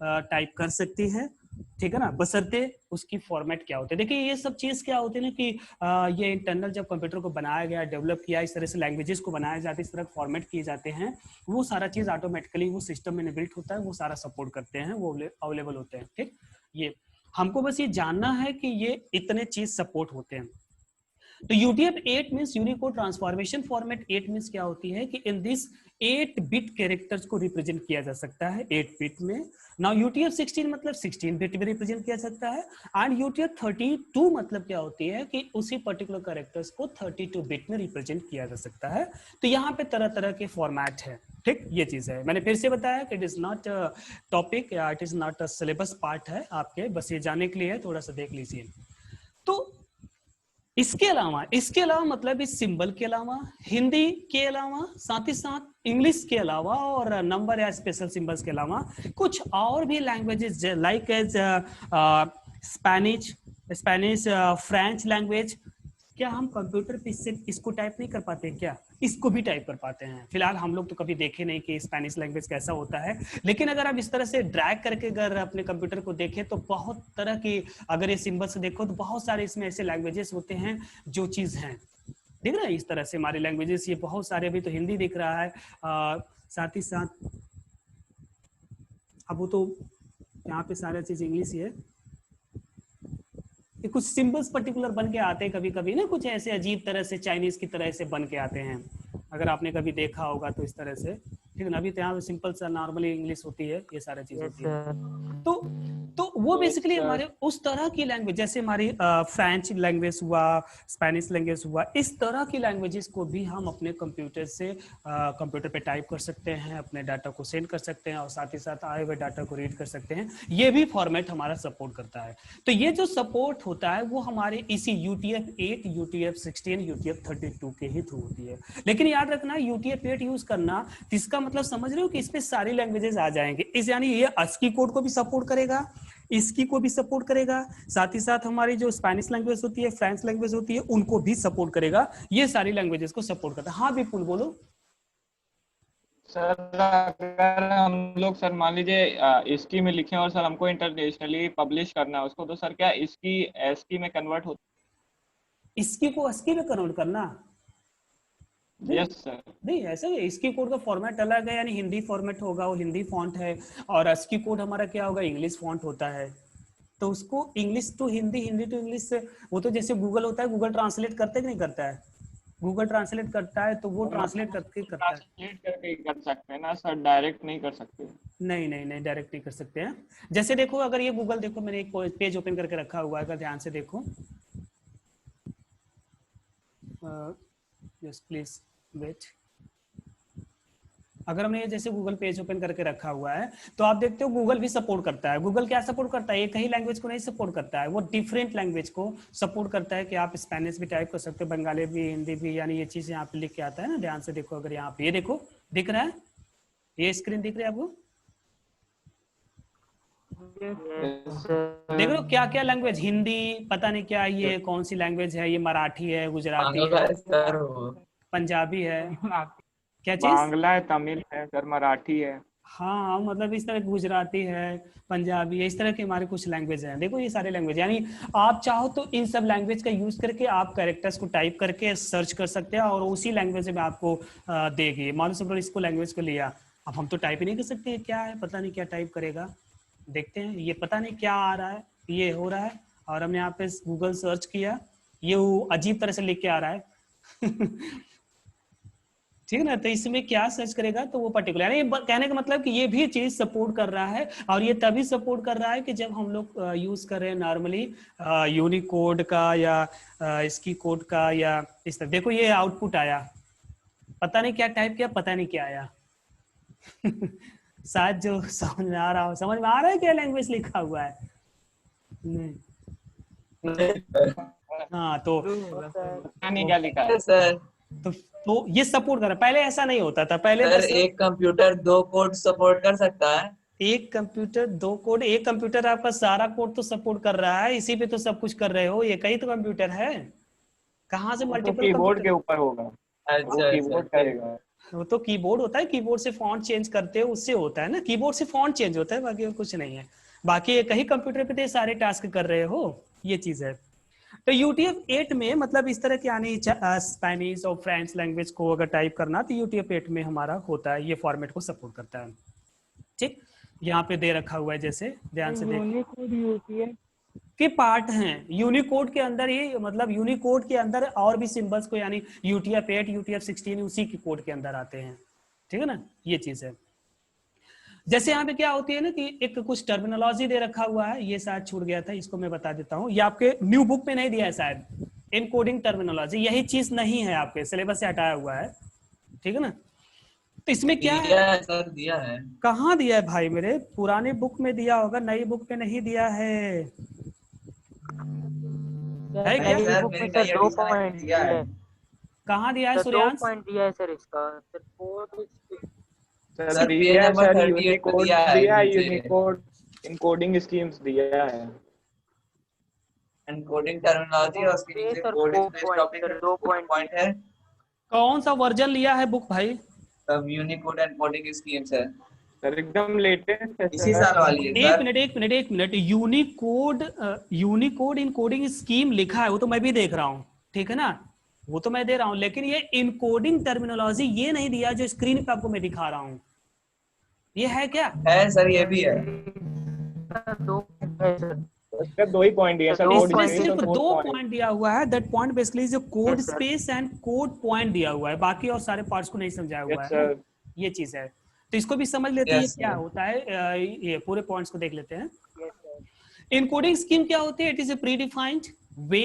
Type कर सकती है, ठीक है ना, बशर्ते उसकी फॉर्मेट क्या होते हैं। देखिए ये सब चीज क्या होती है ना कि ये इंटरनल जब कंप्यूटर को बनाया गया, डेवलप किया, इस तरह से लैंग्वेजेस को बनाया जाता है, इस तरह फॉर्मेट किए जाते हैं, वो सारा चीज ऑटोमेटिकली वो सिस्टम में बिल्ट होता है, वो सारा सपोर्ट करते हैं, वो अवेलेबल होते हैं। ठीक, ये हमको बस ये जानना है कि ये इतने चीज सपोर्ट होते हैं। तो UTF-8 means Unicode transformation format 8 means क्या होती है कि इन दिस 8 बिट कैरेक्टर्स को रिप्रेजेंट किया जा सकता है 8 बिट में। नाउ UTF-16 मतलब 16 बिट में रिप्रेजेंट किया सकता है, एंड UTF-32 मतलब क्या होती है कि उसी पर्टिकुलर कैरेक्टर्स को 32 बिट में रिप्रेजेंट किया जा सकता है। तो यहाँ पे तरह तरह के फॉर्मेट है। ठीक, ये चीज है, मैंने फिर से बताया कि इट इज नॉट टॉपिक या it is not a syllabus part है आपके, बस ये जानने के लिए है, थोड़ा सा देख लीजिए। तो इसके अलावा मतलब इस सिंबल के अलावा, हिंदी के अलावा, साथ ही साथ इंग्लिश के अलावा और नंबर या स्पेशल सिंबल्स के अलावा कुछ और भी languages like as Spanish, French language, क्या हम कंप्यूटर पे इसको टाइप नहीं कर पाते क्या? इसको भी टाइप कर पाते हैं। फिलहाल हम लोग तो कभी देखे नहीं कि स्पेनिश लैंग्वेज कैसा होता है, लेकिन अगर आप इस तरह से ड्रैग करके अगर अपने कंप्यूटर को देखें तो बहुत तरह की, अगर ये सिंबल्स देखो तो बहुत सारे इसमें ऐसे लैंग्वेजेस होते हैं जो चीज हैं, देख रहे हैं इस तरह से हमारे लैंग्वेजेस, ये बहुत सारे, अभी तो हिंदी दिख रहा है, साथ ही साथ अब वो तो यहाँ पे सारा चीज इंग्लिश ही है। कुछ सिंबल्स पर्टिकुलर बन के आते हैं कभी कभी ना, कुछ ऐसे अजीब तरह से चाइनीज की तरह से बन के आते हैं, अगर आपने कभी देखा होगा तो इस तरह से, ठीक है ना। अभी तो यहाँ सिंपल सा नॉर्मली इंग्लिश होती है, ये सारी चीज होती है। तो वो बेसिकली हमारे उस तरह की लैंग्वेज, जैसे हमारी फ्रेंच लैंग्वेज हुआ, स्पेनिश लैंग्वेज हुआ, इस तरह की लैंग्वेजेस को भी हम अपने कंप्यूटर से कंप्यूटर पे टाइप कर सकते हैं, अपने डाटा को सेंड कर सकते हैं और साथ ही साथ आए हुए डाटा को रीड कर सकते हैं। ये भी फॉर्मेट हमारा सपोर्ट करता है। तो ये जो सपोर्ट होता है वो हमारे इसी UTF-8, UTF-16, UTF-32 के ही थ्रू होती है। लेकिन याद रखना UTF-8 यूज करना, इसका मतलब समझ रहे हो कि इस पे सारी लैंग्वेजेस आ जाएंगे, इस यानी ये ASCII कोड को भी सपोर्ट करेगा, इसकी को भी सपोर्ट करेगा, साथ ही साथ हमारी जो स्पेनिश लैंग्वेज होती है, फ्रेंच लैंग्वेज होती है, उनको भी सपोर्ट करेगा। ये सारी लैंग्वेजेस को सपोर्ट करता है। हाँ विपुल बोलो। सर अगर हम लोग सर मान लीजिए इसकी में लिखें और सर हमको इंटरनेशनली पब्लिश करना है उसको, तो सर क्या इसकी एस्की में कन्वर्ट होता है? इसकी को ASCII में कन्वर्ट करना? Yes sir. नहीं ऐसा है, इसकी कोड का फॉर्मेट अलग है, यानी हिंदी फॉर्मेट होगा, वो हिंदी फॉन्ट है, और ASCII कोड हमारा क्या होगा, इंग्लिश फॉन्ट होता है। तो उसको English to Hindi, Hindi to English से, वो तो जैसे गूगल होता है, गूगल ट्रांसलेट करते कि नहीं करता है, गूगल ट्रांसलेट करता है तो वो ट्रांसलेट करके करता है। ट्रांसलेट करके कर सकते हैं ना सर, डायरेक्ट नहीं कर सकते। नहीं नहीं नहीं, डायरेक्ट नहीं कर सकते हैं। जैसे देखो, अगर ये गूगल, देखो मैंने एक पेज ओपन करके रखा हुआ है, अगर ध्यान से देखो, जस्ट प्लीज वेट। अगर हमने ये जैसे गूगल पेज ओपन करके रखा हुआ है तो आप देखते हो गूगल भी सपोर्ट करता है। गूगल क्या सपोर्ट करता है, एक ही लैंग्वेज को नहीं सपोर्ट करता है, वो डिफरेंट लैंग्वेज को सपोर्ट करता है, कि आप स्पेनिश भी टाइप कर सकते हो, बंगाली भी, हिंदी भी, यानी ये चीज यहाँ पे लिख के आता है ना, ध्यान से देखो, अगर यहाँ पे ये देखो दिख रहा है, ये स्क्रीन दिख रही है आपको, देख लो क्या क्या लैंग्वेज, हिंदी, पता नहीं क्या ये कौन सी लैंग्वेज है, ये मराठी है, गुजराती है, पंजाबी है, क्या चीज, बांग्ला है, तमिल है सर, मराठी है। हाँ मतलब इस तरह गुजराती है, पंजाबी है, इस तरह के हमारे कुछ लैंग्वेज हैं। देखो ये सारे लैंग्वेज, यानी आप चाहो तो इन सब लैंग्वेज का यूज करके आप कैरेक्टर्स को टाइप करके सर्च कर सकते हैं और उसी लैंग्वेज में आपको देगी। मान लो सब इसको लैंग्वेज को लिया, अब हम तो टाइप ही नहीं कर सकते, क्या है पता नहीं क्या टाइप करेगा, देखते हैं, ये पता नहीं क्या आ रहा है, ये हो रहा है, और हमने यहाँ पे गूगल सर्च किया, ये अजीब तरह से लिख के आ रहा है ठीक है ना। तो इसमें क्या सर्च करेगा तो वो पर्टिकुलर, यानी कहने का मतलब कि ये भी चीज सपोर्ट कर रहा है, और ये तभी सपोर्ट कर रहा है कि जब हम लोग यूज कर रहे हैं नॉर्मली यूनिकोड का या इसकी कोड का, या इस तरह। देखो ये आउटपुट आया, पता नहीं क्या टाइप किया, पता नहीं क्या आया शायद जो समझ में आ रहा हो, समझ में आ रहा है क्या लैंग्वेज लिखा हुआ है? नहीं। हाँ तो नहीं क्या लिखा है सर? तो ये सपोर्ट कर रहा है, पहले ऐसा नहीं होता था, पहले सर बस एक कंप्यूटर 2 कोड सपोर्ट कर सकता है? एक कंप्यूटर 2 कोड, एक कंप्यूटर आपका सारा कोड तो सपोर्ट कर रहा है, इसी पे तो सब कुछ कर रहे हो, ये कई तो कंप्यूटर है, कहाँ से वो तो मल्टीपल कीबोर्ड कंप्यूटर। के ऊपर होगा, वो अच्छा कीबोर्ड करेगा। वो तो कीबोर्ड होता है, कीबोर्ड से फॉन्ट चेंज करते हो उससे होता है ना, कीबोर्ड से फॉन्ट चेंज होता है, बाकी और कुछ नहीं है। बाकी एक ही कंप्यूटर पे तो सारे टास्क कर रहे हो, ये चीज है। तो UTF-8 में मतलब इस तरह के यानी स्पेनिश और फ्रेंच लैंग्वेज को अगर टाइप करना तो UTF-8 में हमारा होता है, ये फॉर्मेट को सपोर्ट करता है। ठीक, यहाँ पे दे रखा हुआ है, जैसे ध्यान से देख यूनिकोड UTF के पार्ट हैं यूनिकोड के अंदर ही, मतलब यूनिकोड के अंदर और भी सिंबल्स को यानी UTF-8 UTF-16 उसी के कोड के अंदर आते हैं, ठीक है ना, ये चीज है। जैसे यहाँ पे क्या होती है ना कि एक कुछ टर्मिनोलॉजी दे रखा हुआ है, ये शायद छूट गया था, इसको मैं बता देता हूँ, ये आपके न्यू बुक में नहीं दिया है शायद, इनकोडिंग टर्मिनोलॉजी, यही चीज नहीं है आपके सिलेबस से हटाया हुआ है, ठीक है ना। तो इसमें क्या है, सर दिया है। कहाँ दिया है भाई, मेरे पुराने बुक में दिया होगा, नई बुक में नहीं दिया है क्या? नई बुक में सर 2 पॉइंट दिया है। कहाँ दिया है सर 2 सूर्यांश? पॉइंट दिया है सर इसका, सर कोड सर दिया है सर, यूनिकोड दिया है, यूनिकोड इनकोडिंग स्कीम्स दिया है, एनकोडिंग टर्मिनोलॉजी और उसके नीचे कोड स्पेस टॉपिक 2 पॉइंट है। कौन सा वर्जन लिया है बुक भाई? तब यूनिकोड एनकोडिंग स्कीम्स है सर एकदम लेटेस्ट है, इसी साल वाली है एक sir. Minute, Unicode encoding scheme लिखा है, वो तो मैं भी देख रहा हूँ, ठीक है ना, वो तो मैं दे रहा हूँ, लेकिन ये इनकोडिंग टर्मिनोलॉजी ये नहीं दिया जो स्क्रीन पे आपको मैं दिखा रहा हूँ, ये है क्या? है सर, ये भी है। 2 है सर, उसका 2 ही पॉइंट दिया सर, इसमें सिर्फ 2 पॉइंट दिया हुआ है, दैट पॉइंट बेसिकली जो code space and code point दिया हुआ है, बाकी और सारे पार्ट्स को नहीं समझाया हुआ है, ये चीज है। तो इसको भी समझ लेते हैं क्या होता है, ये पूरे पॉइंट्स को देख लेते हैं। इनकोडिंग स्कीम क्या होती है? It is a predefined way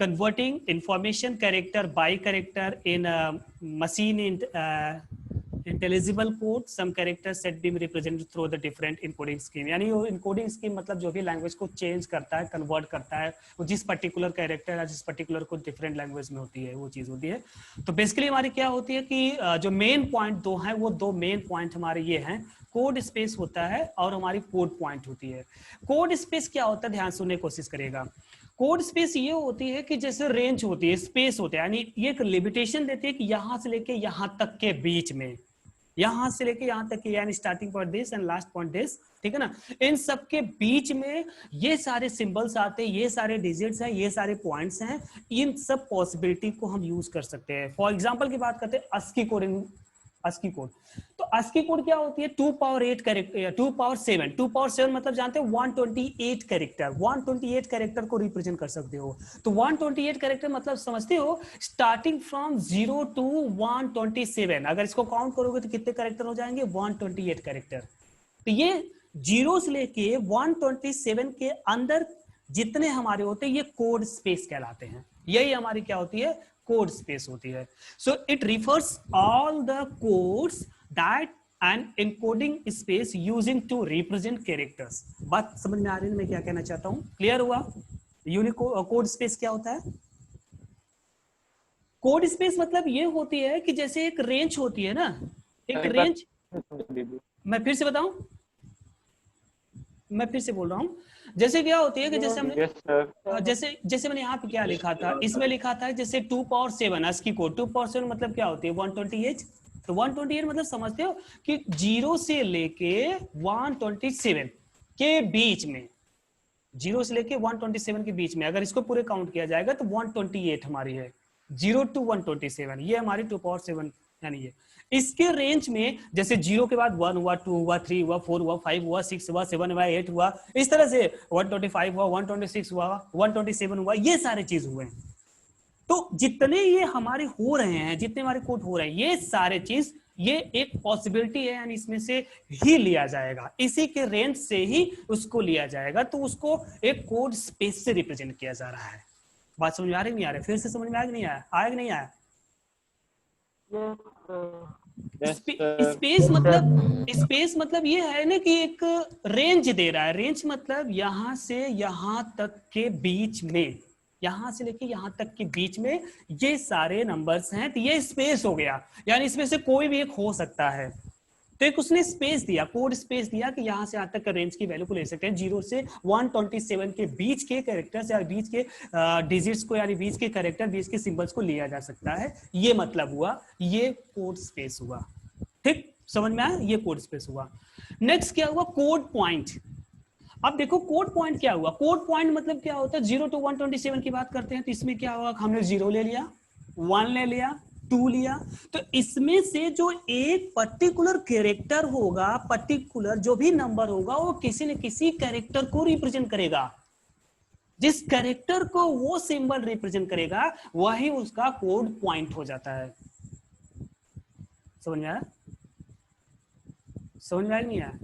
converting information character by character in machine intelligible code, some characters set being represented through the different encoding scheme, यानी वो इनकोडिंग स्कीम मतलब जो भी लैंग्वेज को चेंज करता है, कन्वर्ट करता है, वो जिस पर्टिकुलर कैरेक्टर या जिस पर्टिकुलर को डिफरेंट लैंग्वेज में होती है, वो चीज होती है। तो बेसिकली हमारी क्या होती है कि जो मेन पॉइंट 2 हैं, वो 2 मेन पॉइंट हमारे ये हैं, कोड स्पेस होता है और हमारी कोड पॉइंट होती है। कोड स्पेस क्या होता है, ध्यान सुनने की कोशिश करिएगा। कोड स्पेस ये होती है कि जैसे रेंज होती है, स्पेस होता है, यानी ये एक लिमिटेशन देती है कि यहां से लेके यहां तक के बीच में, यहां से लेके यहां तक के, यानी starting point this and last point this, ठीक है ना, इन सब के बीच में ये सारे सिंबल्स आते हैं, ये सारे डिजिट्स हैं, ये सारे पॉइंट्स हैं, इन सब पॉसिबिलिटी को हम यूज कर सकते हैं। फॉर एग्जांपल की बात करते हैं अस्की कोडिंग, अस्की कोड, तो अस्की कोड क्या होती है? 2 पावर 8 कैरेक्टर, 2 पावर 7, 2 पावर 7 मतलब जानते हो 128 कैरेक्टर, 128 कैरेक्टर को रिप्रेजेंट कर सकते हो। तो 128 कैरेक्टर मतलब समझते हो, स्टार्टिंग फ्रॉम 0 टू 127, अगर इसको काउंट करोगे तो कितने कैरेक्टर हो जाएंगे? 128 कैरेक्टर। तो ये 0 से लेके 127 के अंदर जितने हमारे होते हैं, ये कोड स्पेस कहलाते हैं, यही हमारी क्या होती है? कोड स्पेस होती है। So it refers all the codes that an encoding space using to represent characters. बात समझ में आ रही है मैं क्या कहना चाहता हूं? क्लियर हुआ? कोड स्पेस क्या होता है? कोड स्पेस मतलब ये होती है कि जैसे एक रेंज होती है ना, एक रेंज, मैं फिर से बताऊं, मैं फिर से बोल रहा हूं, जैसे क्या होती है कि जैसे हमने जैसे मैंने यहाँ पे क्या लिखा था, इसमें लिखा था जैसे 2 पावर 7 अस्की कोड, 2 पावर 7 मतलब क्या होती है? 128। तो 128 मतलब समझते हो कि 0 से लेके 127 के बीच में, 0 से लेके 127 के बीच में अगर इसको पूरे काउंट किया जाएगा तो 128 हमारी है, 0 टू 127, ये हमारी 2 पावर 7 यानी ये। इसके रेंज में जैसे 0 के बाद 1 हुआ, 2 हुआ, 3 हुआ, 4 हुआ, 5 हुआ, 6 हुआ, 7 हुआ, 8 हुआ, इस तरह से 125 हुआ, 126 हुआ, 127 हुआ, ये सारे चीज हुए। तो जितने ये हमारे हो रहे हैं, जितने हमारे कोड हो रहे हैं, ये सारे चीज, ये एक पॉसिबिलिटी है, यानी इसमें से ही लिया जाएगा, इसी के रेंज से ही उसको लिया जाएगा, तो उसको एक कोड स्पेस से रिप्रेजेंट किया जा रहा है। बात समझ में आ रही नहीं आ रही? फिर से समझ में आया कि नहीं आया? आया कि नहीं आया? स्पेस मतलब ये है ना कि एक रेंज दे रहा है, रेंज मतलब यहां से यहां तक के बीच में, यहां से लेके यहां तक के बीच में ये सारे नंबर्स हैं, तो ये स्पेस हो गया, यानी इसमें से कोई भी एक हो सकता है, तो एक उसने स्पेस दिया, कोड स्पेस दिया कि यहां से यहां तक का रेंज की वैल्यू को ले सकते हैं, 0 से 127 के बीच के कैरेक्टर्स या बीच के डिजिट्स को, यानी बीच के कैरेक्टर, बीच के सिंबल्स को लिया जा सकता है। ये मतलब हुआ, ये कोड स्पेस हुआ। ठीक, समझ में आया, ये कोड स्पेस हुआ। नेक्स्ट क्या हुआ, कोड पॉइंट। अब देखो कोड पॉइंट क्या हुआ, कोड पॉइंट मतलब क्या होता है, 0 to 127 की बात करते हैं तो इसमें क्या हुआ, हमने 0 ले लिया, 1 ले लिया, 2 लिया, तो इसमें से जो एक पर्टिकुलर कैरेक्टर होगा, पर्टिकुलर जो भी नंबर होगा, वो किसी न किसी कैरेक्टर को रिप्रेजेंट करेगा। जिस कैरेक्टर को वो सिंबल रिप्रेजेंट करेगा वही उसका कोड पॉइंट हो जाता है। समझ में आया, समझ में आया नहीं आया?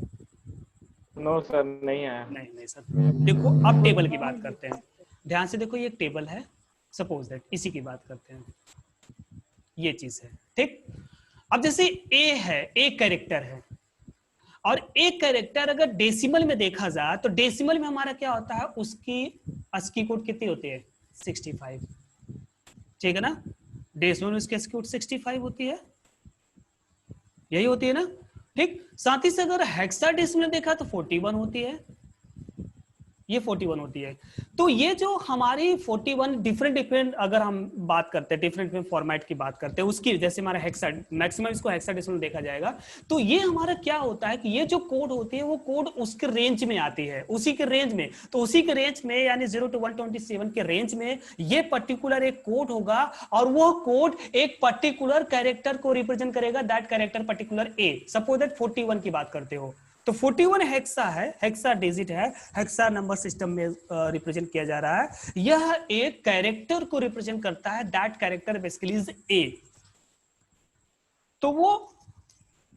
नो सर, नहीं आया। नहीं सर। देखो अब टेबल की बात करते हैं, ध्यान से देखो, ये एक टेबल है, सपोज दैट इसी की बात करते हैं, ये चीज है। ठीक, अब जैसे ए है, एक कैरेक्टर है, और एक कैरेक्टर अगर डेसिमल में देखा जाए तो डेसिमल में हमारा क्या होता है, उसकी ASCII कोड कितनी होती है, 65। ठीक है ना, डेसिमल में उसकी ASCII कोड 65 होती है, यही होती है ना। ठीक, साथ ही से अगर हेक्साडेसिमल देखा तो 41 होती है, ये 41 होती है। तो ये जो हमारी 41 डिफरेंट अगर हम बात करते हैं, डिफरेंट फॉर्मेट की बात करते हैं उसकी, जैसे हमारा हेक्सा मैक्सिमम इसको हेक्साडेसिमल देखा जाएगा, तो ये हमारा क्या होता है कि ये जो कोड होती है वो कोड उसके रेंज में आती है, उसी के रेंज में। तो उसी के रेंज में, यानी 0 to 127 के रेंज में ये पर्टिकुलर एक कोड होगा, और वो कोड एक पर्टिकुलर कैरेक्टर को रिप्रेजेंट करेगा, that character particular A. Suppose that 41 की बात करते हो तो 41 हेक्सा है, हेक्सा डिजिट है, हेक्सा नंबर सिस्टम में रिप्रेजेंट किया जा रहा है। यह एक कैरेक्टर को रिप्रेजेंट करता है, that character basically is a. तो वो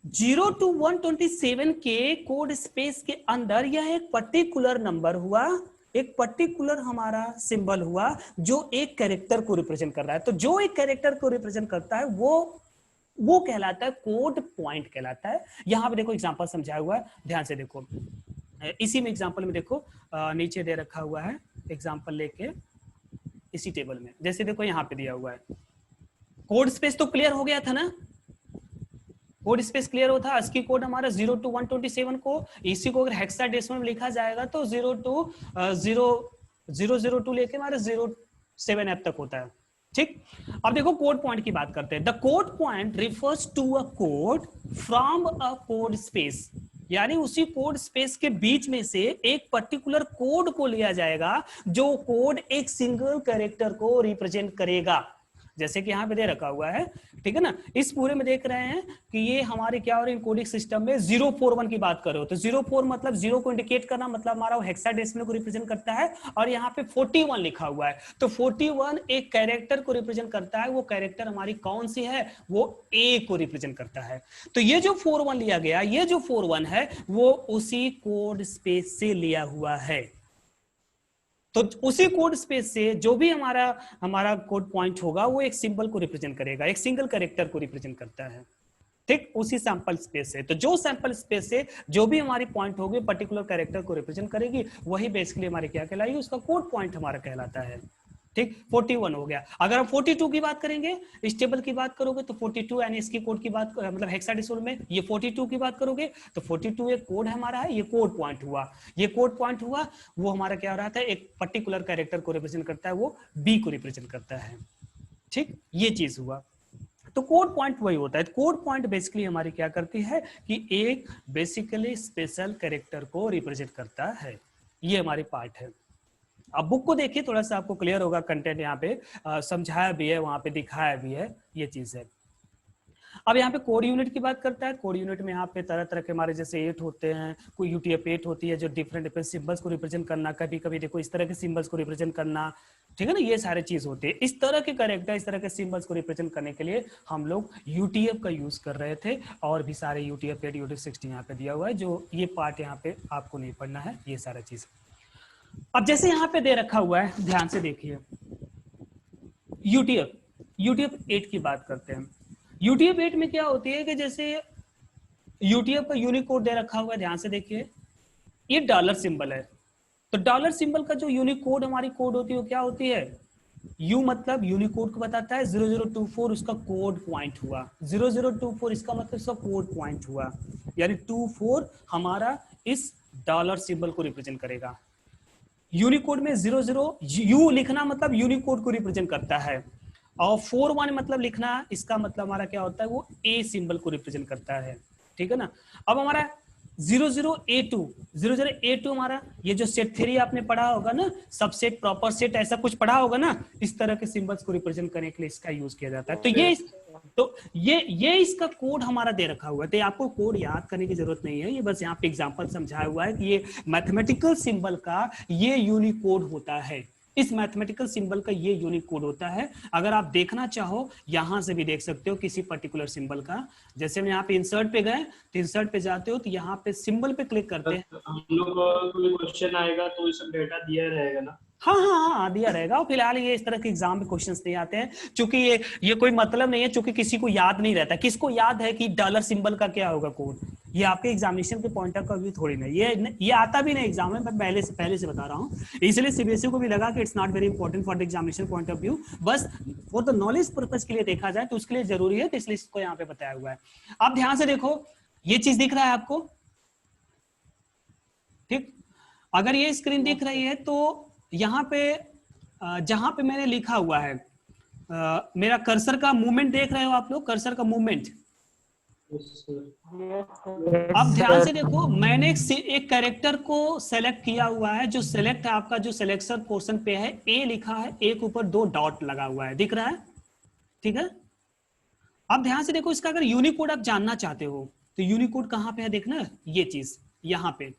0 to 127 के कोड स्पेस के अंदर यह एक पर्टिकुलर नंबर हुआ, एक पर्टिकुलर हमारा सिंबल हुआ जो एक कैरेक्टर को रिप्रेजेंट कर रहा है। तो जो एक कैरेक्टर को रिप्रेजेंट करता है वो कहलाता है कोड पॉइंट कहलाता है। यहां पे देखो एग्जांपल समझाया हुआ है, ध्यान से देखो, इसी में एग्जांपल में देखो नीचे दे रखा हुआ है एग्जांपल लेके, इसी टेबल में जैसे देखो यहां पे दिया हुआ है। कोड स्पेस तो क्लियर हो गया था ना, कोड स्पेस क्लियर होता है। ASCII कोड हमारा 0 to 127 को, इसी को अगर हेक्साडेसिमल में लिखा जाएगा तो 0 to 002 लेके हमारा 07F तक होता है। ठीक, अब देखो कोड पॉइंट की बात करते हैं। The code point refers to a code from a code space, यानी उसी कोड स्पेस के बीच में से एक पर्टिकुलर कोड को लिया जाएगा जो कोड एक सिंगल कैरेक्टर को रिप्रेजेंट करेगा, जैसे कि यहाँ पे दे रखा हुआ है। ठीक है ना, इस पूरे में देख रहे हैं कि ये हमारे क्या और इनकोडिंग सिस्टम में 041 की बात करो तो 04 मतलब 0 को इंडिकेट करना, मतलब हमारा हेक्साडेसिमल को रिप्रेजेंट करता है, और यहाँ पे 41 लिखा हुआ है तो 41 एक कैरेक्टर को रिप्रेजेंट करता है। वो कैरेक्टर हमारी कौन सी है, वो ए को रिप्रेजेंट करता है। तो ये जो 41 लिया गया, ये जो 41 है वो उसी कोड स्पेस से लिया हुआ है। तो उसी कोड स्पेस से जो भी हमारा कोड पॉइंट होगा वो एक सिंबल को रिप्रेजेंट करेगा, एक सिंगल कैरेक्टर को रिप्रेजेंट करता है। ठीक, उसी सैंपल स्पेस से। तो जो सैंपल स्पेस से जो भी हमारी पॉइंट होगी पर्टिकुलर कैरेक्टर को रिप्रेजेंट करेगी, वही बेसिकली हमारी क्या कहलाएगी, उसका कोड पॉइंट हमारा कहलाता है। ठीक, 41 हो गया। अगर हम 42 की बात करेंगे, इस टेबल की बात करोगे तो 42 यानी इसकी कोड की बात, मतलब हेक्साडेसिमल में ये 42 की बात करोगे तो 42 एक कोड हमारा है, ये कोड पॉइंट हुआ। ये कोड पॉइंट हुआ, वो हमारा क्या हो रहा था, एक पर्टिकुलर कैरेक्टर को रिप्रेजेंट करता है, वो बी को रिप्रेजेंट करता है। ठीक, ये चीज हुआ। तो कोड पॉइंट वही होता है। कोड पॉइंट बेसिकली हमारी क्या करती है कि एक बेसिकली स्पेशल कैरेक्टर को रिप्रेजेंट करता है। ये हमारी पार्ट है। अब बुक को देखिए, थोड़ा सा आपको क्लियर होगा, कंटेंट यहाँ पे समझाया भी है, वहां पे दिखाया भी है, ये चीज है। अब यहाँ पे कोड यूनिट की बात करता है। कोड यूनिट में यहाँ पे तरह तरह के हमारे जैसे 8 होते हैं, कोई UTF-8 होती है जो डिफरेंट सिंबल्स को रिप्रेजेंट करना, कभी कभी देखो इस तरह के सिंबल्स को रिप्रेजेंट करना, ठीक है ना, ये सारे चीज होते हैं। इस तरह के कैरेक्टर, इस तरह के सिंबल्स को रिप्रेजेंट करने के लिए हम लोग UTF का यूज कर रहे थे, और भी सारे UTF-8 UTF-16 यहाँ पे दिया हुआ है, जो ये पार्ट यहाँ पे आपको नहीं पढ़ना है, ये सारा चीज। अब जैसे यहां पे दे रखा हुआ है, ध्यान से देखिए, UTF-8 की बात करते हैं। UTF-8 में क्या होती है कि जैसे UTF का यूनिकोड दे रखा हुआ है, ध्यान से देखिए, ये डॉलर सिंबल है। तो डॉलर सिंबल का जो यूनिकोड हमारी कोड होती है वो क्या होती है, U मतलब यूनिकोड को बताता है, 0024 उसका कोड पॉइंट हुआ, 0024 इसका मतलब इसका कोड पॉइंट हुआ, यानी 24 हमारा इस डॉलर सिंबल को रिप्रेजेंट करेगा। यूनिकोड में 00 U लिखना मतलब यूनिकोड को रिप्रेजेंट करता है, और 41 मतलब लिखना, इसका मतलब हमारा क्या होता है, वो A सिंबल को रिप्रेजेंट करता है, ठीक है ना। अब हमारा 00A2 00A2 हमारा ये जो सेट थ्योरी आपने पढ़ा होगा ना, सबसेट प्रॉपर सेट ऐसा कुछ पढ़ा होगा ना, इस तरह के सिंबल्स को रिप्रेजेंट करने के लिए इसका यूज किया जाता है। तो ये इसका कोड हमारा दे रखा हुआ है, तो आपको कोड याद करने की जरूरत नहीं है, ये बस यहाँ पे एग्जांपल समझाया हुआ है कि ये मैथमेटिकल सिंबल का ये यूनिकोड होता है, इस मैथमेटिकल सिंबल का ये यूनिक कोड होता है। अगर आप देखना चाहो यहां से भी देख सकते हो किसी पर्टिकुलर सिंबल का, जैसे हम यहाँ पे इंसर्ट पे गए तो इंसर्ट पे जाते हो तो यहाँ पे सिंबल पे क्लिक करते हैं, हम लोग को कोई क्वेश्चन आएगा तो ये सब डेटा दिया रहेगा ना। हाँ हाँ हाँ दिया रहेगा। और फिलहाल ये इस तरह के एग्जाम में क्वेश्चंस नहीं आते हैं, क्योंकि ये कोई मतलब नहीं है, क्योंकि किसी को याद नहीं रहता। किसको याद है कि डॉलर सिंबल का क्या होगा कोड, ये आपके एग्जामिनेशन के पॉइंट ऑफ व्यू थोड़ी ना, ये आता भी नहीं एग्जाम में, मैं पहले से बता रहा हूँ। इसलिए सीबीएसई को भी लगा कि it's not very important for the examination point of view, बस फॉर द नॉलेज पर्पज के लिए देखा जाए तो उसके लिए जरूरी है, तो इसलिए इसको यहाँ पे बताया हुआ है। आप ध्यान से देखो, ये चीज दिख रहा है आपको, ठीक। अगर ये स्क्रीन दिख रही है तो यहाँ पे जहां पे मैंने लिखा हुआ है, मेरा कर्सर का मूवमेंट देख रहे हो आप लोग, कर्सर का मूवमेंट। अब ध्यान से देखो, मैंने एक कैरेक्टर को सेलेक्ट किया हुआ है, जो सेलेक्ट है आपका, जो सिलेक्शन पोर्शन पे है, ए लिखा है, ए के ऊपर 2 डॉट लगा हुआ है, दिख रहा है, ठीक है। अब ध्यान से देखो, इसका अगर यूनिकोड आप जानना चाहते हो तो यूनिकोड कहां पे है, देखना ये चीज यहां पे,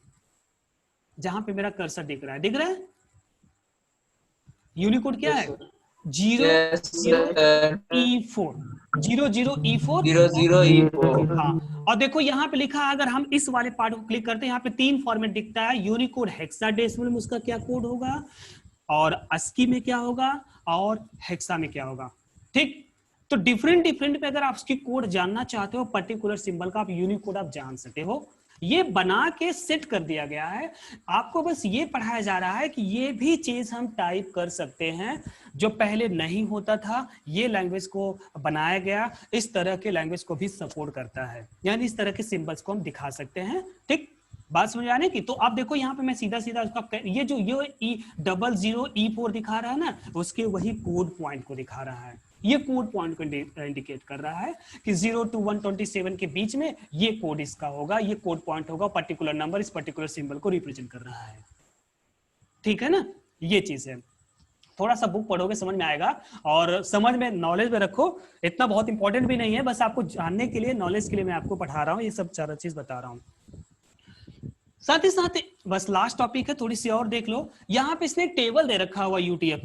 जहां पे मेरा कर्सर दिख रहा है, दिख रहा है यूनिकोड क्या है, 00E4 00E4। हाँ, और देखो यहाँ पे लिखा है, अगर हम इस वाले पार्ट को क्लिक करते हैं, यहाँ पे 3 फॉर्मेट दिखता है, यूनिकोड हेक्साडेसिमल में उसका क्या कोड होगा, और अस्की में क्या होगा, और हेक्सा में क्या होगा, ठीक। तो डिफरेंट पे अगर आप उसकी कोड जानना चाहते हो, पर्टिकुलर सिंबल का आप यूनिकोड आप जान सकते हो। ये बना के सेट कर दिया गया है, आपको बस ये पढ़ाया जा रहा है कि ये भी चीज हम टाइप कर सकते हैं, जो पहले नहीं होता था। ये लैंग्वेज को बनाया गया, इस तरह के लैंग्वेज को भी सपोर्ट करता है, यानी इस तरह के सिंबल्स को हम दिखा सकते हैं, ठीक। बात समझ आने की। तो आप देखो यहाँ पे मैं सीधा उसका ये जो ये 00E4 दिखा रहा है ना, उसके वही कोड पॉइंट को दिखा रहा है, ये कोड पॉइंट को इंडिकेट कर रहा है कि 0 to 127 के बीच में ये कोड इसका होगा, ये कोड पॉइंट होगा, पर्टिकुलर नंबर इस पर्टिकुलर सिंबल को रिप्रेजेंट कर रहा है, ठीक है ना। ये चीज है, थोड़ा सा बुक पढ़ोगे समझ में आएगा, और समझ में नॉलेज में रखो, इतना बहुत इंपॉर्टेंट भी नहीं है, बस आपको जानने के लिए, नॉलेज के लिए मैं आपको पढ़ा रहा हूँ, ये सब सारा चीज बता रहा हूँ। साथ ही साथ बस लास्ट टॉपिक है, थोड़ी सी और देख लो। यहाँ पे इसने एक टेबल दे रखा हुआ यूटीएफ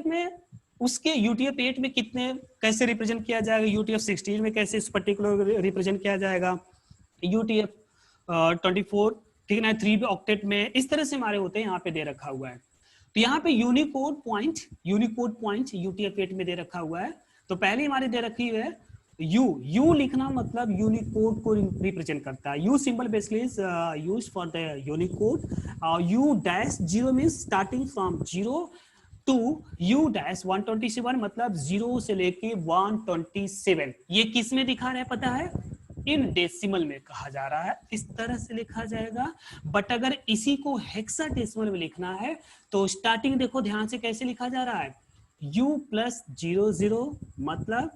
में उसके UTF-8 में कितने कैसे रिप्रेजेंट किया जाएगा, UTF-16 में कैसे इस पर्टिकुलर रिप्रेजेंट किया जाएगा, UTF-24 ठीक है 3 ऑक्टेट में, इस तरह से हमारे होते हैं, यहाँ पे दे रखा हुआ है। तो यहाँ पे यूनिकोड पॉइंट UTF-8 में दे रखा हुआ है। तो पहले हमारे दे रखी है यू लिखना मतलब यूनिकोड को रिप्रेजेंट करता है। U symbol basically is used for the Unicode. U-0 means starting from 0 to U-127 मतलब 0 से लेके 127। ये किस में दिखा रहा है पता है, इन डेसिमल में कहा जा रहा है, इस तरह से लिखा जाएगा। बट अगर इसी को हेक्साडेसिमल में लिखना है तो स्टार्टिंग देखो ध्यान से कैसे लिखा जा रहा है, U+00 मतलब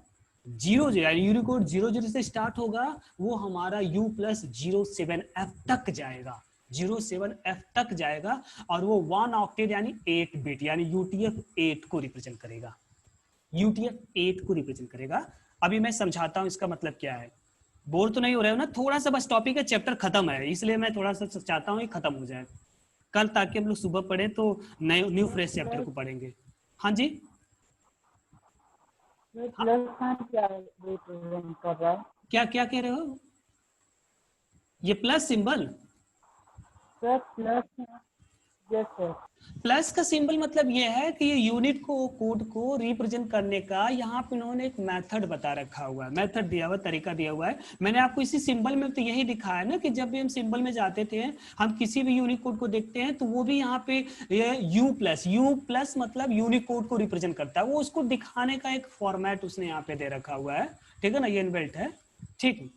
00 यानी यूनिकोड 00 से स्टार्ट होगा, वो हमारा U+07F तक जाएगा, 07F तक जाएगा, और वो 1 ऑक्टेट यानी 8 बिट यानी UTF-8 को रिप्रेजेंट करेगा, UTF-8 को रिप्रेजेंट करेगा। अभी मैं समझाता हूं इसका मतलब क्या है, बोर तो नहीं हो रहे हो ना, थोड़ा सा बस टॉपिक है, चैप्टर खत्म है, इसलिए मैं थोड़ा सा चाहता हूँ खत्म हो जाए कल, ताकि हम लोग सुबह पढ़े तो न्यू फ्रेश चैप्टर को पढ़ेंगे। हाँ जी, क्या रिप्रेजेंट कर रहा है, क्या क्या कह रहे हो, ये plus symbol plus yes sir. Plus का सिंबल मतलब ये है कि ये यूनिट को कोड को रिप्रेजेंट करने का यहाँ पे इन्होंने एक मेथड बता रखा हुआ है, मेथड दिया हुआ, तरीका दिया हुआ है। मैंने आपको इसी सिंबल में तो यही दिखाया है ना कि जब भी हम सिंबल में जाते थे, हम किसी भी यूनिक कोड को देखते हैं तो वो भी यहाँ पे ये यू प्लस मतलब यूनिक कोड को रिप्रेजेंट करता है, वो उसको दिखाने का एक फॉर्मेट उसने यहाँ पे दे रखा हुआ है, ठीक है ना, ये इनबिल्ट है, ठीक।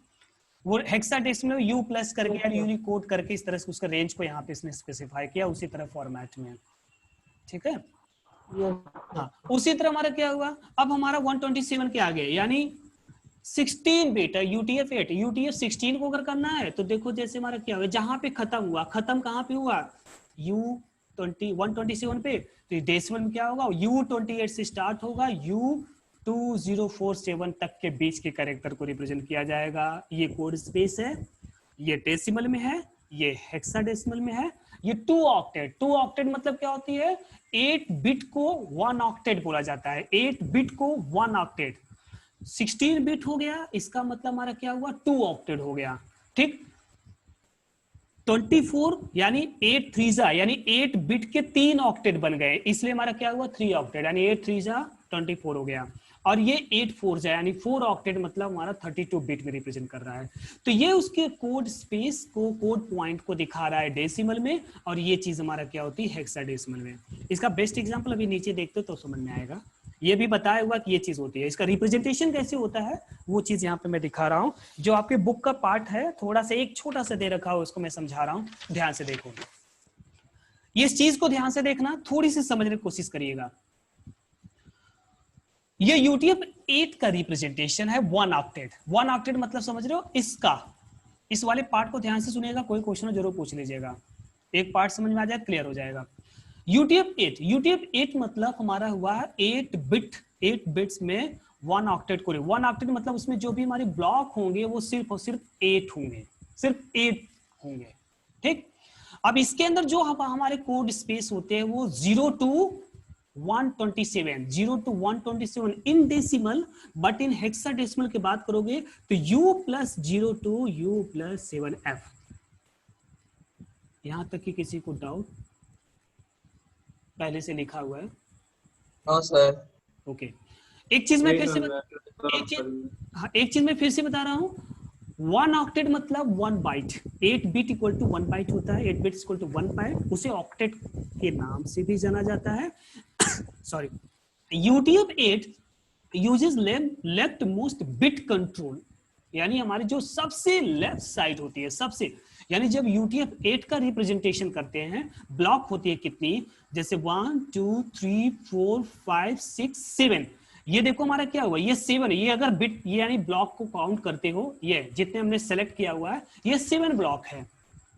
वो हेक्साडेसिमल यू प्लस करके या यूनिक कोड करके इस तरह से उसका रेंज को यहाँ पे इसने स्पेसिफाई किया उसी तरह फॉर्मेट में, ठीक है। हाँ, उसी तरह हमारा क्या हुआ, अब हमारा 127 के आगे यानी 16 बिट UTF-8 UTF-16 को अगर करना है तो देखो जैसे हमारा क्या हुआ, जहां पे खत्म हुआ, खत्म कहाँ पे हुआ, U127 पे, तो डेसिमल में क्या होगा, U28 से स्टार्ट होगा, U2047 तक के बीच के कैरेक्टर को रिप्रेजेंट किया जाएगा। ये कोड स्पेस है, ये डेसिमल में है, ये हेक्साडेसिमल में है, ये 2 ऑक्टेट मतलब क्या होती है, 8 बिट को 1 ऑक्टेट बोला जाता है, 8 बिट को 1 ऑक्टेट। 16 बिट हो गया, इसका मतलब हमारा क्या हुआ, 2 ऑक्टेट हो गया, ठीक। 24 यानी 8 थ्रीजा यानी 8 बिट के 3 ऑक्टेट बन गए, इसलिए हमारा क्या हुआ 3 ऑक्टेट, यानी 8 थ्रीजा 24 हो गया। और ये 8 फोर यानी 4 ऑक्टेट मतलब हमारा 32 बिट में रिप्रेजेंट कर रहा है। तो ये उसके कोड स्पेस को, कोड पॉइंट को दिखा रहा है डेसिमल में, और ये चीज हमारा क्या होती है हेक्साडेसिमल में। इसका बेस्ट एग्जांपल अभी नीचे देखते तो समझ में आएगा, ये भी बताया हुआ कि ये चीज होती है। इसका रिप्रेजेंटेशन कैसे होता है वो चीज यहाँ पे मैं दिखा रहा हूँ, जो आपके बुक का पार्ट है, थोड़ा सा एक छोटा सा दे रखा हो, उसको मैं समझा रहा हूँ, ध्यान से देखो। ये इस चीज को ध्यान से देखना, थोड़ी सी समझने की कोशिश करिएगा। ये UTF-8 का रिप्रेजेंटेशन है 1 ऑक्टेट। 1 ऑक्टेट मतलब समझ रहे हो, इसका, इस वाले पार्ट को ध्यान से सुनिएगा, कोई क्वेश्चन जरूर पूछ लीजिएगा, एक पार्ट समझ में आ जाए क्लियर हो जाएगा। UTF-8 मतलब हमारा हुआ है 8 बिट्स में 1 ऑक्टेट को, 1 ऑक्टेट मतलब उसमें जो भी हमारे ब्लॉक होंगे वो सिर्फ और सिर्फ 8 होंगे, सिर्फ 8 होंगे, ठीक। अब इसके अंदर जो हमारे कोड स्पेस होते हैं वो 0 to 127 in decimal, but in hexadecimal की बात करोगे तो U+0 to U+7F। यहां तक कि किसी को डाउट पहले से लिखा हुआ है? No sir. ओके, एक चीज मैं फिर से बता रहा हूं, 1 ऑक्टेट मतलब 1 byte, 8 bit equal to 1 byte होता है, 8 बिट्स इक्वल टू 1 बाइट, उसे ऑक्टेट के नाम से भी जाना जाता है। Sorry, UTF-8 uses left most bit control, यानी हमारी जो सबसे लेफ्ट साइड होती है, सबसे, यानी जब UTF-8 का रिप्रेजेंटेशन करते हैं, ब्लॉक होती है कितनी, जैसे 1 2 3 4 5 6 7, ये देखो हमारा क्या हुआ, ये 7, ये अगर बिट, ये यानी ब्लॉक को काउंट करते हो, ये जितने हमने सेलेक्ट किया हुआ है ये 7 ब्लॉक है,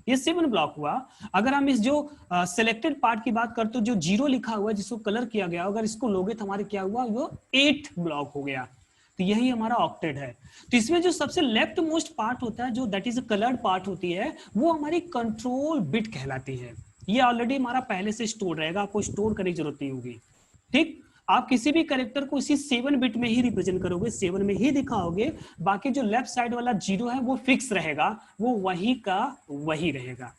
ये 7 ब्लॉक हुआ। अगर हम इस जो सिलेक्टेड पार्ट की बात करते हो, जो 0 लिखा हुआ है जिसको कलर किया गया, अगर इसको लोगे तो हमारे क्या हुआ, वो 8 ब्लॉक हो गया, तो यही हमारा ऑक्टेट है। तो इसमें जो सबसे लेफ्ट मोस्ट पार्ट होता है, जो that is a coloured part होती है, वो हमारी कंट्रोल बिट कहलाती है। ये ऑलरेडी हमारा पहले से स्टोर रहेगा, आपको स्टोर करने की जरूरत नहीं होगी, ठीक। आप किसी भी कैरेक्टर को इसी 7 बिट में ही रिप्रेजेंट करोगे, 7 में ही दिखाओगे, बाकी जो लेफ्ट साइड वाला 0 है वो फिक्स रहेगा, वो वही का वही रहेगा,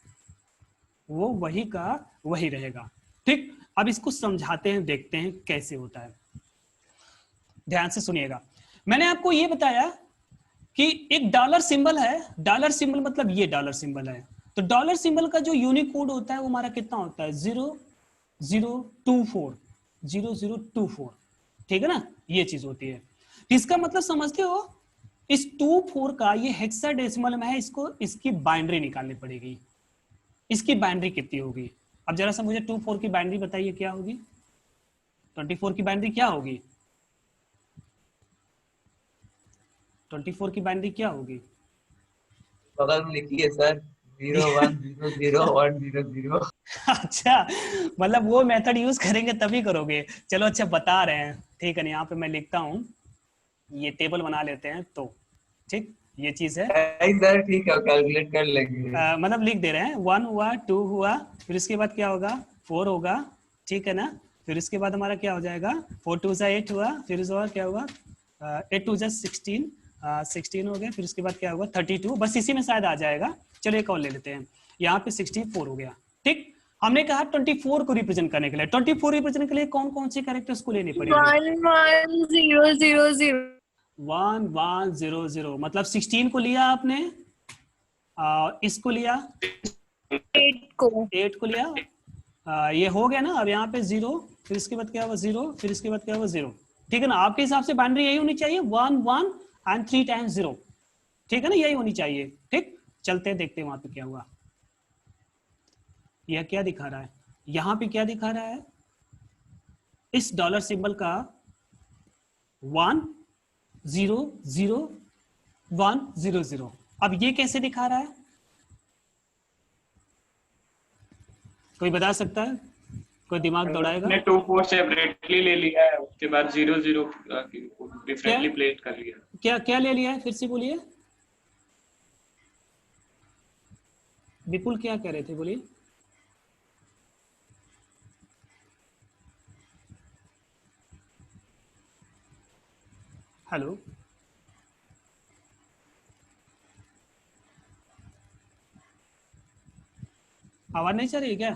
वो वही का वही रहेगा, ठीक। अब इसको समझाते हैं, देखते हैं कैसे होता है, ध्यान से सुनिएगा। मैंने आपको ये बताया कि एक डॉलर सिंबल है, डॉलर सिंबल मतलब ये डॉलर सिंबल है, तो डॉलर सिंबल का जो यूनिक कोड होता है वो हमारा कितना होता है, 0024, 0024, ठीक है ना, ये चीज होती है। इसका मतलब समझते हो, इस 24 का ये हेक्साडेसिमल में है, इसको इसकी बाइनरी निकालनी पड़ेगी, इसकी बाइनरी कितनी होगी। अब जरा सा मुझे 24 की बाइनरी बताइए क्या होगी, 24 की बाइनरी क्या होगी, 24 की बाइनरी क्या होगी, बगल में लिखिए सर, 01000100। अच्छा, मतलब वो मेथड यूज करेंगे तभी करोगे, चलो अच्छा बता रहे हैं, ठीक है ना। यहाँ पे मैं लिखता हूँ, ये टेबल बना लेते हैं, तो ठीक, ये चीज है, सर ठीक है, कैलकुलेट कर लेंगे। मतलब लिख दे रहे हैं, 1 हुआ, 2 हुआ, फिर इसके बाद क्या होगा, 4 होगा, ठीक है ना, फिर इसके बाद हमारा क्या हो जाएगा, 4 2 8 हुआ, फिर इस बार क्या हुआ, 8 2 16, 16 हो गया, फिर उसके बाद क्या होगा 32, बस इसी में शायद आ जाएगा। चलो एक और ले लेते हैं, यहाँ पे 64 हो गया, ठीक। हमने कहा 24 को रिप्रेजेंट करने के लिए, 24 रिप्रेजेंट के लिए कौन कौन से कैरेक्टर्स को लेने पड़ेंगे? 110000 1100 मतलब 16 को लिया आपने, इसको लिया 8 को 8 को लिया, ये हो गया ना। अब यहाँ पे 0, फिर इसके बाद क्या हुआ 0, फिर इसके बाद क्या हुआ 0, ठीक है ना। आपके हिसाब से बाइनरी यही होनी चाहिए 1 1 एंड 3 टाइम्स 0, ठीक है ना, यही होनी चाहिए। ठीक, चलते हैं देखते हैं वहां पे क्या हुआ। यह क्या दिखा रहा है, यहाँ पे क्या दिखा रहा है, इस डॉलर सिंबल का 1 0 0 1 0 0। अब ये कैसे दिखा रहा है, कोई बता सकता है, कोई दिमाग दौड़ाएगा? हमने 2 4 सेपरेटली ले लिया है, उसके बाद 0 0 डिफरेंटली प्लेट कर लिया। क्या क्या ले लिया है, फिर से बोलिए। विपुल क्या कह रहे थे, बोलिए। हेलो, आवाज नहीं चल रही है क्या?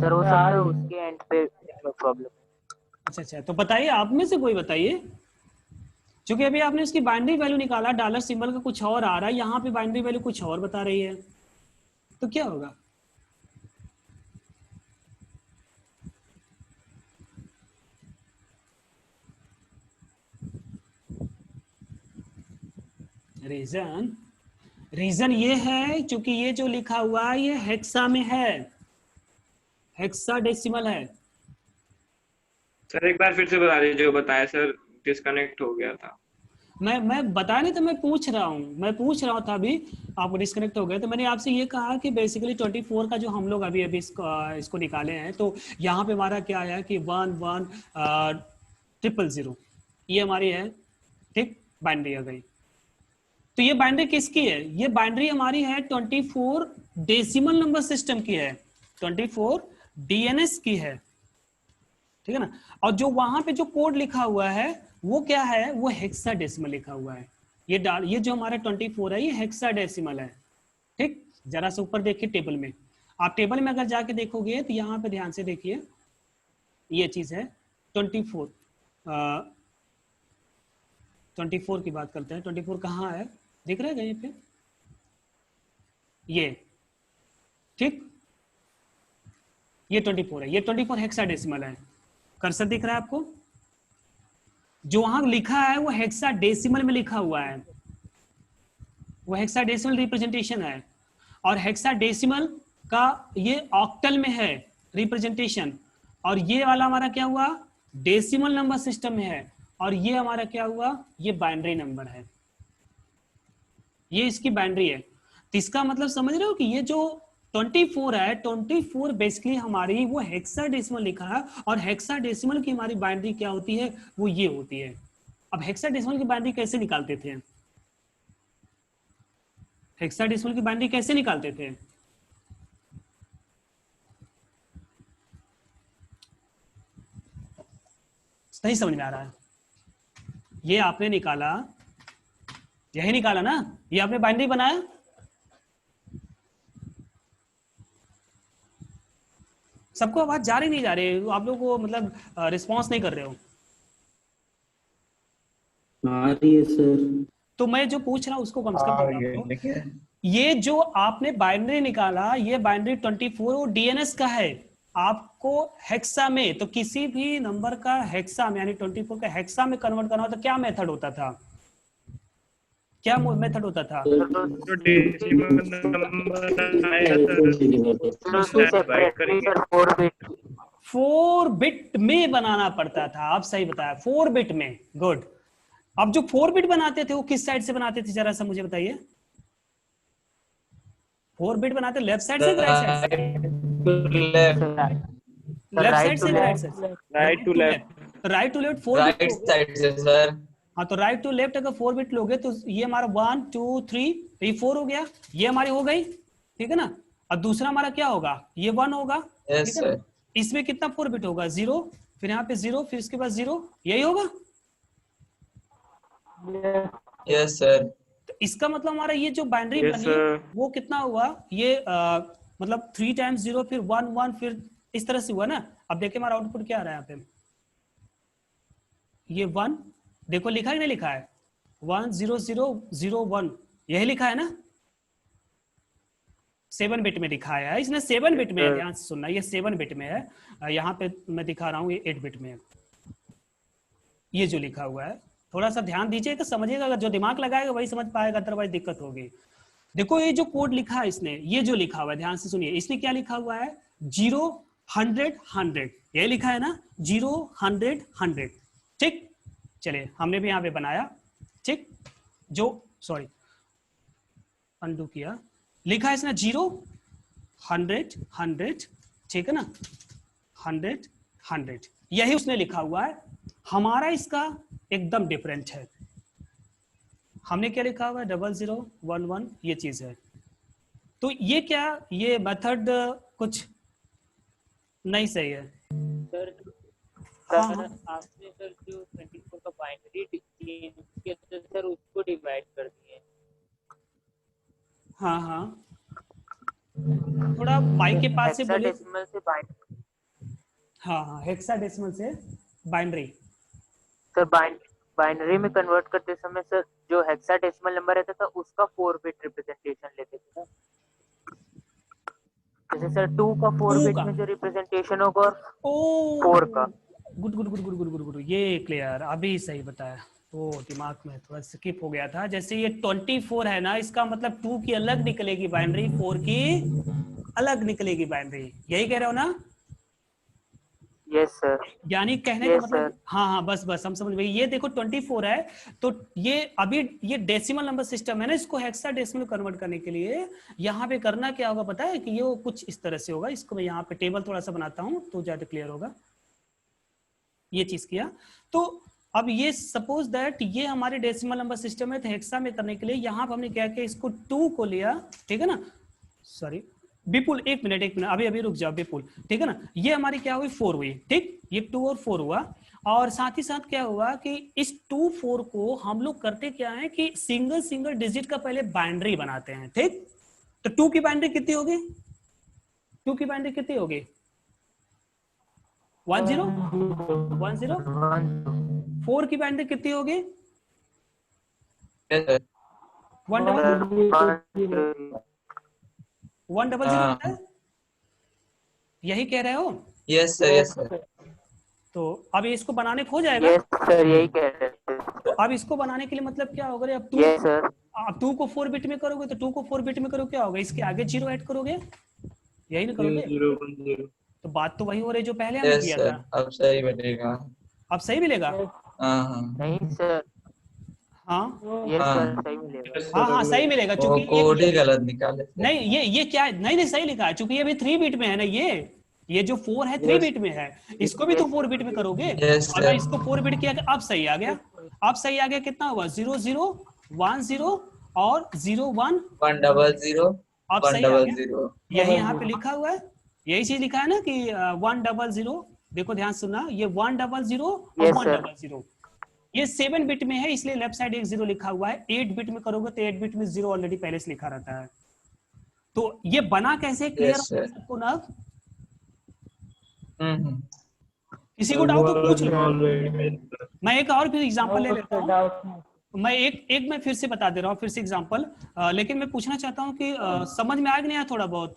सर हो सकता है उसके एंड पे प्रॉब्लम। अच्छा अच्छा, तो बताइए, आप में से कोई बताइए, क्योंकि अभी आपने उसकी बाइनरी वैल्यू निकाला, डॉलर सिंबल का कुछ और आ रहा है, यहाँ पे बाइनरी वैल्यू कुछ और बता रही है, तो क्या होगा? रीजन ये है क्योंकि ये जो लिखा हुआ है ये हेक्सा में है, हेक्साडेसिमल है। सर एक बार फिर से बता दीजिए, जो बताया सर, डिस्कनेक्ट हो गया था। मैं बता नहीं था, मैं पूछ रहा था अभी, आपको डिस्कनेक्ट हो गया। तो मैंने आपसे ये कहा कि बेसिकली 24 का जो हम लोग अभी इसको निकाले हैं, तो यहाँ पे हमारा क्या आया कि 1 1 000 ये हमारी है, ठीक, बाइनरी आ गई। तो ये बाइनरी किसकी है? ये बाइनरी हमारी है 24 डेसिमल नंबर सिस्टम की है, 24 डीएनएस की है, ठीक है ना। और जो वहां पे जो कोड लिखा हुआ है वो क्या है, वो हेक्साडेसिमल लिखा हुआ है। ये जो हमारा 24 है ये हेक्साडेसिमल है, ठीक। जरा से ऊपर देखिए टेबल में, आप टेबल में अगर जाके देखोगे तो यहाँ पे ध्यान से देखिए, ये चीज है 24 24 की बात करते हैं। 24 कहाँ है, दिख रहा है कहीं पे, ये, ठीक, ये 24 है, ये 24 हेक्साडेसिमल है। कर्सर दिख रहा है आपको, जो वहां लिखा है वो हेक्साडेसिमल में लिखा हुआ है, वो हेक्साडेसिमल रिप्रेजेंटेशन है। और हेक्साडेसिमल का ये ऑक्टल में है रिप्रेजेंटेशन, और ये वाला हमारा क्या हुआ, डेसिमल नंबर सिस्टम में है, और ये हमारा क्या हुआ, ये बाइनरी नंबर है, ये इसकी बाइनरी है। तो इसका मतलब समझ रहे हो कि ये जो 24 है, 24 बेसिकली हमारी वो हेक्साडेसिमल लिखा है, और हेक्साडेसिमल की हमारी बाइनरी क्या होती है, वो ये होती है। अब हेक्साडेसिमल की बाइनरी कैसे निकालते थे, हेक्साडेसिमल की बाइनरी कैसे निकालते थे? नहीं समझ में आ रहा है? ये आपने निकाला, यही निकाला ना, ये आपने बाइनरी बनाया, सबको आवाज जा रही नहीं जा रही, आप लोग को मतलब रिस्पॉन्स नहीं कर रहे हो। आ रही है सर। तो मैं जो पूछ रहा हूँ उसको कम से कम, ये जो आपने बाइनरी निकाला, ये बाइनरी 24 डीएनएस का है, आपको हेक्सा में, तो किसी भी नंबर का हेक्सा में यानी 24 का हेक्सा में कन्वर्ट करना हो तो क्या मेथड होता था, क्या मेथड होता था? तो डेसिमल नंबर आएगा सर, 4 बिट में बनाना पड़ता था, आप सही बताया, 4 बिट में, गुड। अब जो 4 बिट बनाते थे वो किस साइड से बनाते थे, जरा सा मुझे बताइए। 4 बिट बनाते लेफ्ट साइड से, राइट साइड से? लेफ्ट साइड से, राइट साइड से? Right to left, right to left 4 right side से सर। हाँ, तो राइट टू लेफ्ट अगर 4 बिट लोगे तो ये हमारा 1 2 3 ये 4 हो गया, ये हमारी हो गई, ठीक है ना। और दूसरा हमारा क्या होगा, ये 1 होगा, यस ठीक है ना? सर। इसमें कितना 4 बिट होगा, 0, फिर यहाँ पे 0, फिर इसके बाद 0, यही होगा। Yes sir. तो इसका मतलब हमारा ये जो बाइनरी Yes, बनी sir. वो कितना हुआ, ये मतलब 3 times 0 फिर 1 1 फिर इस तरह से हुआ ना। अब देखिए हमारा आउटपुट क्या आ रहा है यहाँ पे, ये 1 देखो लिखा है कि नहीं लिखा है, 1 0 0 0 1 यही लिखा है ना, 7 बिट में दिखाया है इसने, 7 बिट में है, ध्यान से सुनना, ये 7 बिट में है, यहाँ पे मैं दिखा रहा हूँ ये 8 बिट में है, ये जो लिखा हुआ है थोड़ा सा ध्यान दीजिएगा, समझिएगा, अगर जो दिमाग लगाएगा वही समझ पाएगा, अदरवाइज दिक्कत होगी। देखो ये जो कोड लिखा है इसने, ये जो लिखा हुआ है ध्यान से सुनिए, इसने क्या लिखा हुआ है, 0 100 100 ये लिखा है ना, 0 100 100, ठीक। चलिए हमने भी यहाँ पे बनाया, ठीक, जो सॉरी अनडू किया, लिखा है इसने 0 100 100, ठीक है ना, 100 100 यही उसने लिखा हुआ है। हमारा इसका एकदम डिफरेंट है, हमने क्या लिखा हुआ है 00 11 ये चीज है। तो ये क्या, ये मेथड कुछ नहीं सही है सर हाँ, सर हाँ। आपने सर जो 24 का बाइनरी चेंज किया था सर, उसको डिवाइड कर दिए। हाँ हाँ थोड़ा माइक के पास से बोलिए। हेक्साडेसिमल से बाइनरी, हाँ हाँ हेक्साडेसिमल से बाइनरी, सर बाइनरी में कन्वर्ट करते समय सर जो हेक्साडेसिमल नंबर रहता था उसका 4 बिट रिप्रेजेंटेशन लेते थे ना, जैसे सर 2 का 4 2 बिट का में जो रिप्रेजेंटेशन होगा और ओ 4 का, good good good good good good good, ये क्लियर, अभी सही बताया। ओ दिमाग में थोड़ा स्किप हो गया था, जैसे ये 24 है ना, इसका मतलब 2 की अलग निकलेगी बाइनरी, 4 की अलग निकलेगी बाइनरी, यही कह रहे हो ना? यस सर, यानी कहने का Yes, मतलब sir. हाँ हाँ बस बस हम समझ गए। ये देखो 24 है, तो ये अभी ये डेसिमल नंबर सिस्टम है ना, इसको हेक्साडेसिमल कन्वर्ट करने के लिए यहाँ पे करना क्या होगा पता है, कि ये कुछ इस तरह से होगा। इसको मैं यहाँ पे टेबल थोड़ा सा बनाता हूँ तो ज्यादा क्लियर होगा। ये चीज किया, तो अब ये सपोज दैट ये हमारे डेसिमल नंबर सिस्टम है, तो हेक्सा में करने के लिए यहाँ पर हमने क्या किया, इसको 2 को लिया, ठीक है ना, सॉरी विपुल एक मिनट अभी अभी रुक जाओ विपुल, ठीक है ना, ये हमारी क्या हुई 4 हुई, ठीक, ये 2 और 4 हुआ, और साथ ही साथ क्या हुआ कि इस 2 4 को हम लोग करते क्या है कि सिंगल डिजिट का पहले बाइनरी बनाते हैं, ठीक। तो 2 की बाइनरी कितनी होगी, 2 की बाइनरी कितनी होगी 10 10, 4 की बाइनरी कितनी होगी 100 यही कह रहे हो? Yes sir, yes sir. तो अब इसको बनाने को हो जाएगा। यस सर, यही कह रहे थे। तो अब इसको बनाने के लिए मतलब क्या होगा, अब यस सर, अब 2 को 4 बिट में करोगे तो 2 को 4 बिट में करोगे क्या होगा, इसके आगे 0 ऐड करोगे, यही ना करोगे? 0 1 0 तो बात तो वही हो रही जो पहले हमने यस किया सर, था। अब सही बनेगा। अब सही मिलेगा? हाँ हाँ नहीं सर, हाँ यस हाँ। सर सही मिलेगा। हाँ हाँ सही मिलेगा, वो चूंकि कोड ही गलत निकाले थे। नहीं ये क्या है, नहीं सही लिखा है, चूंकि ये भी 3 बिट में है ना, ये जो 4 है 3 बिट में है, इसको भी तो 4 बिट में करोगे। Yes, और मैं sir. इसको 4 बिट किया, अब सही आ गया, अब सही आ गया, कितना हुआ 0 0 1 0 और 0 1, 100 अब सही आ गया। 100। यही यहाँ पे लिखा हुआ है, यही चीज लिखा है ना कि 100, देखो ध्यान सुनना, ये 100 और Yes, sir. 100, ये 7 बिट में है, इसलिए लेफ्ट साइड एक 0 लिखा हुआ है। 8 बिट में करोगे तो 8 बिट में 0 ऑलरेडी पहले से लिखा रहता है। तो ये बना कैसे, क्लियर Yes, sir. सबको ना? हम्म। किसी को डाउट तो पूछ लो। मैं एक और फिर एग्जांपल ले लेता हूँ, डाउट नहीं। मैं एक मैं फिर से बता दे रहा हूँ, फिर से एग्जांपल, लेकिन मैं पूछना चाहता हूँ कि समझ में आ गया नहीं आया थोड़ा बहुत,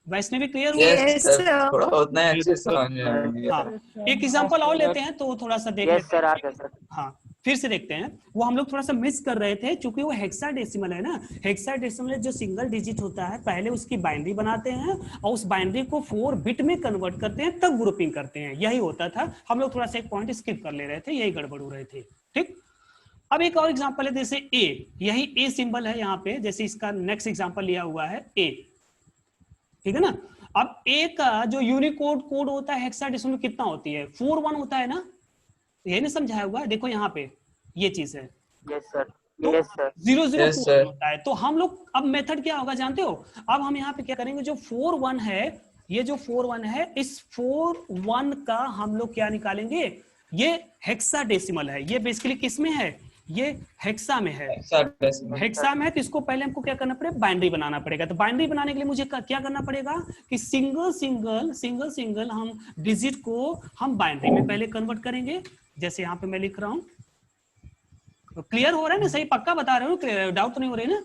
वैष्णवी क्लियर हुआ? Yes Yes, sir, sir. थोड़ा उतना अच्छे से समझ में आ गया। हाँ एक एग्जांपल और लेते हैं तो थोड़ा सा देख यस लेते सर, आ हैं। गया सर। हाँ फिर से देखते हैं, वो हम लोग थोड़ा सा मिस कर रहे थे, क्योंकि वो हेक्साडेसिमल है ना, हेक्साडेसिमल जो सिंगल डिजिट होता है, पहले उसकी बाइनरी बनाते हैं और उस बाइनरी को 4 बिट में कन्वर्ट करते हैं, तब ग्रुपिंग करते हैं, यही होता था। हम लोग थोड़ा सा एक पॉइंट स्किप कर ले रहे थे, यही गड़बड़ हो रहे थे, ठीक। अब एक और एग्जांपल है, जैसे ए, यही ए सिंबल है यहाँ पे, जैसे इसका नेक्स्ट एग्जांपल लिया हुआ है ए, ठीक है ना। अब ए का जो यूनिकोड कोड होता है हेक्साडेसिमल कितना होती है, 4 1 होता है ना, यही नहीं समझाया हुआ है, देखो यहाँ पे ये चीज है, यस सर, तो यस सर, 0 0 Yes, 4 sir. होता है। तो हम लोग अब मेथड क्या होगा जानते हो, अब हम यहाँ पे क्या करेंगे, जो 4 1 है, ये जो 4 1 है, इस 4 1 का हम लोग क्या निकालेंगे, ये हेक्साडेसिमल है, ये बेसिकली किस में है, ये हेक्सा में है, हेक्साडेसिमल। हेक्सा में है, तो इसको पहले हमको क्या करना पड़ेगा, बाइनरी बनाना पड़ेगा। तो बाइनरी बनाने के लिए मुझे क्या करना पड़ेगा कि सिंगल सिंगल हम डिजिट को हम बाइनरी में पहले कन्वर्ट करेंगे। जैसे यहाँ पे मैं लिख रहा हूँ, क्लियर हो रहा है ना, सही पक्का बता रहे हो, डाउट तो नहीं हो रही ना,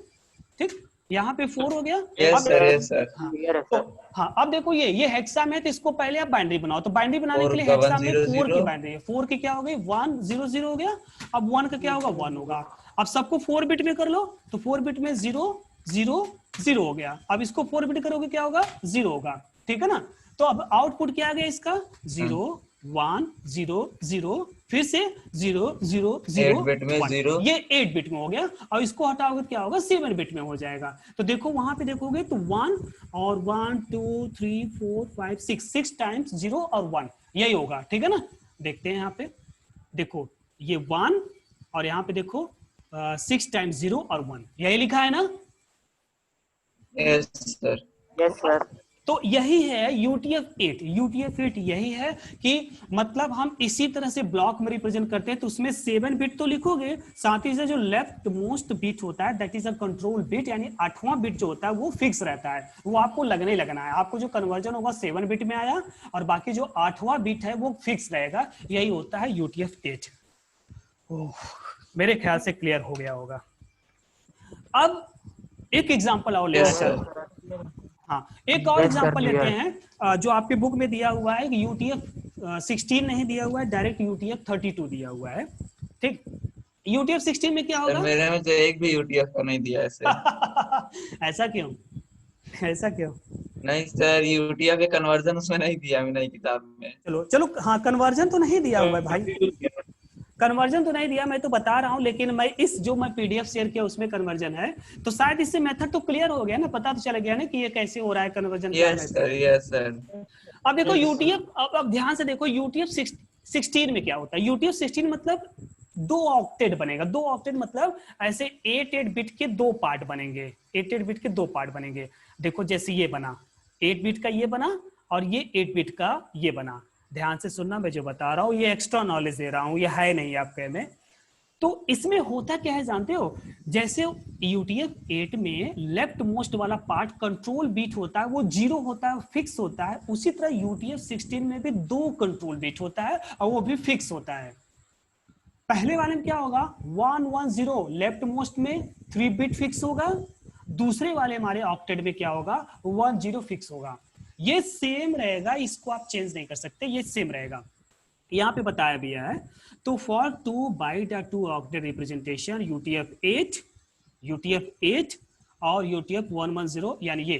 ठीक। यहाँ पे 4 हो गया। Yes sir, yes sir. हाँ, क्लियर है तो सर। हाँ अब देखो ये हेक्सा में, तो इसको पहले आप बाइनरी बनाओ। तो बाइनरी बनाने के लिए 4 का हेक्सा में 4 की 100 बाइनरी है, 4 की क्या हो गई 1 0 0 हो गया। अब 1 का क्या होगा 1 होगा। अब सबको 4 बिट में कर लो, तो 4 बिट में 0 0 0 हो गया। अब इसको 4 बिट करोगे क्या होगा 0 होगा, ठीक है ना। तो अब आउटपुट क्या आ गया इसका 0 1 0 0, फिर से 0 0 0 8 बिट में 1। 0, ये 8 बिट में हो गया। और इसको हटाओगे क्या होगा 7 बिट में हो जाएगा। तो देखो वहां पे देखोगे तो 1 और 1 2 3 4 5 6 टाइम्स 0 और 1 यही होगा, ठीक है ना। देखते हैं यहाँ पे, देखो ये 1 और यहाँ पे देखो 6 टाइम्स 0 और 1 यही लिखा है ना। Yes sir. Yes sir. तो यही है UTF-8। UTF-8 यही है कि मतलब हम इसी तरह से ब्लॉक में रिप्रेजेंट करते हैं। तो उसमें 7 बिट तो लिखोगे, साथ ही से जो लेफ्ट मोस्ट बिट होता है that is a control bit, यानी 8वां बिट जो होता है वो फिक्स रहता है, वो आपको लगने लगना है। आपको जो कन्वर्जन होगा 7 बिट में आया और बाकी जो 8वां बिट है वो फिक्स रहेगा। यही होता है UTF-8। मेरे ख्याल से क्लियर हो गया होगा। अब एक एग्जाम्पल और लेना Yes, sir. चाहते हैं। हाँ एक और Yes, sir, एग्जांपल लेते clear. हैं जो आपके बुक में दिया हुआ है कि UTF-16 नहीं दिया हुआ है, डायरेक्ट UTF-32 दिया हुआ है, ठीक। UTF-16 में क्या सर होगा मेरे में तो एक भी यूटीएफ का नहीं दिया ऐसे। ऐसा क्यों, ऐसा क्यों। नहीं सर, यूटीएफ का कन्वर्जन उसमें नहीं दिया नई किताब में। चलो चलो, हाँ कन्वर्जन तो नहीं दिया हुआ है भाई, कन्वर्जन तो नहीं दिया, मैं तो बता रहा हूं। लेकिन मैं इस जो मैं PDF शेयर किया उसमें कन्वर्जन है, तो शायद इससे मेथड तो क्लियर हो गया ना, पता तो चल गया ना कि ये कैसे हो रहा है conversion. Yes sir, yes sir. अब देखो UTF, अब ध्यान से देखो UTF-16 में क्या होता है। UTF-16 मतलब 2 ऑक्टेट बनेगा। 2 ऑक्टेट मतलब ऐसे 8 बिट के 2 पार्ट बनेंगे, 8 बिट के 2 पार्ट बनेंगे। देखो जैसे ये बना 8 बिट का, ये बना, और ये 8 बिट का ये बना। ध्यान से सुनना, मैं जो बता रहा हूँ ये एक्स्ट्रा नॉलेज दे रहा हूँ, ये है नहीं आपके में। तो इसमें होता क्या है जानते हो, जैसे UTF-8 में लेफ्ट मोस्ट वाला पार्ट कंट्रोल बीट होता है, वो 0 होता है, फिक्स होता है। उसी तरह UTF-16 में भी 2 कंट्रोल बीट होता है और वो भी फिक्स होता है। पहले वाले में क्या होगा 1 1 0 लेफ्ट मोस्ट में 3 बिट फिक्स होगा, दूसरे वाले हमारे ऑक्टेट में क्या होगा 1 0 फिक्स होगा। ये सेम रहेगा, इसको आप चेंज नहीं कर सकते, ये सेम रहेगा। यहाँ पे बताया भी है। तो फॉर 2 बाइट या 2 ऑक्टेट रिप्रेजेंटेशन UTF-8 और UTF-110 यानी ये